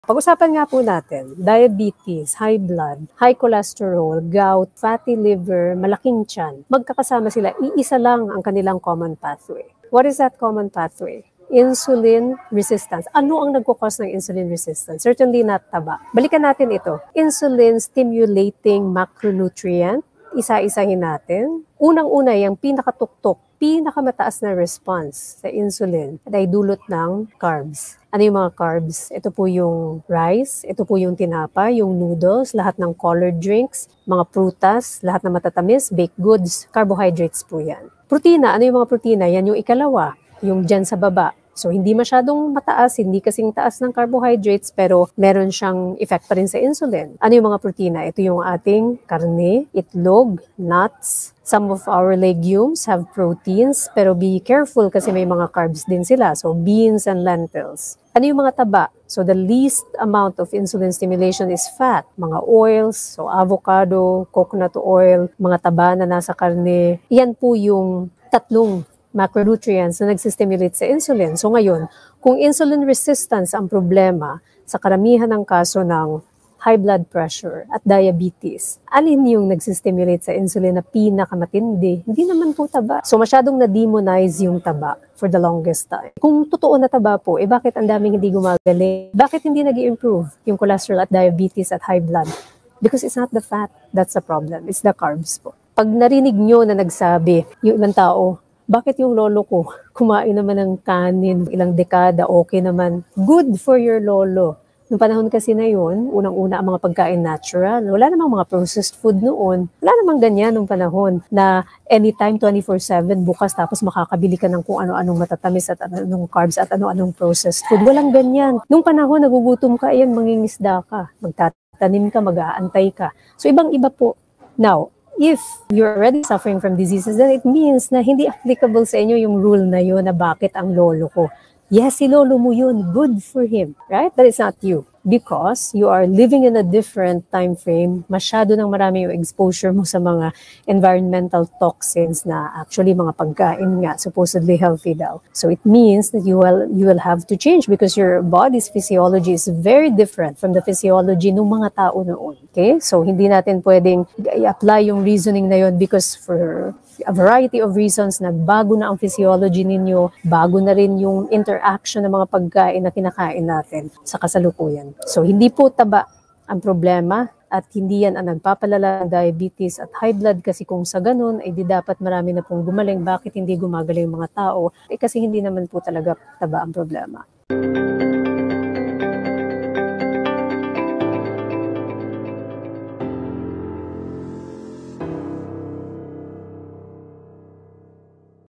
Pag-usapan nga po natin, diabetes, high blood, high cholesterol, gout, fatty liver, malaking tiyan. Magkakasama sila, iisa lang ang kanilang common pathway. What is that common pathway? Insulin resistance. Ano ang nagkukos ng insulin resistance? Certainly not taba. Balikan natin ito. Insulin stimulating macronutrient. Isa-isahin natin. Unang-una, yung pinakatuktok, pinakamataas na response sa insulin ay dulot ng carbs. Ano yung mga carbs? Ito po yung rice, ito po yung tinapay, yung noodles, lahat ng colored drinks, mga prutas, lahat ng matatamis, baked goods, carbohydrates po yan. Protina, ano yung mga protina? Yan yung ikalawa, yung dyan sa baba. So, hindi masyadong mataas, hindi kasing taas ng carbohydrates, pero meron siyang effect pa rin sa insulin. Ano yung mga protina? Ito yung ating karne, itlog, nuts. Some of our legumes have proteins, pero be careful kasi may mga carbs din sila. So, beans and lentils. Ano yung mga taba? So, the least amount of insulin stimulation is fat. Mga oils, so avocado, coconut oil, mga taba na nasa karne. Yan po yung tatlong macronutrients na nagsistimulate sa insulin. So ngayon, kung insulin resistance ang problema sa karamihan ng kaso ng high blood pressure at diabetes, alin yung nagsistimulate sa insulin na pinakamatindi? Hindi naman po taba. So masyadong na-demonize yung taba for the longest time. Kung totoo na taba po, bakit ang daming hindi gumagaling? Bakit hindi nag-i-improve yung cholesterol at diabetes at high blood? Because it's not the fat that's the problem. It's the carbs po. Pag narinig nyo na nagsabi, yung ibang tao, bakit yung lolo ko kumain naman ng kanin, ilang dekada, okay naman. Good for your lolo. Noong panahon kasi na yun, unang-una ang mga pagkain natural. Wala namang mga processed food noon. Wala namang ganyan noong panahon na anytime 24/7 bukas tapos makakabili ka ng kung ano-anong matatamis at ano-anong carbs at ano-anong processed food. Walang ganyan. Noong panahon nagugutom ka, ayan, mangingisda ka. Magtatanim ka, mag-aantay ka. So ibang-iba po. Now, if you're already suffering from diseases, then it means na hindi applicable sa inyo yung rule na yun na bakit ang lolo ko. Yes, si lolo mo yun. Good for him, right? But it's not you. Because you are living in a different time frame, masyado nang marami yung exposure mo sa mga environmental toxins na actually mga pagkain nga, supposedly healthy daw. So it means that you will have to change because your body's physiology is very different from the physiology ng mga tao noon. Okay? So hindi natin pwedeng i-apply yung reasoning na yun because for a variety of reasons, nagbago na ang physiology ninyo, bago na rin yung interaction ng mga pagkain na kinakain natin sa kasalukuyan. So, hindi po taba ang problema at hindi yan ang nagpapalala ng diabetes at high blood kasi kung sa ganun, ay di dapat marami na pong gumaling. Bakit hindi gumagaling mga tao? Kasi hindi naman po talaga taba ang problema.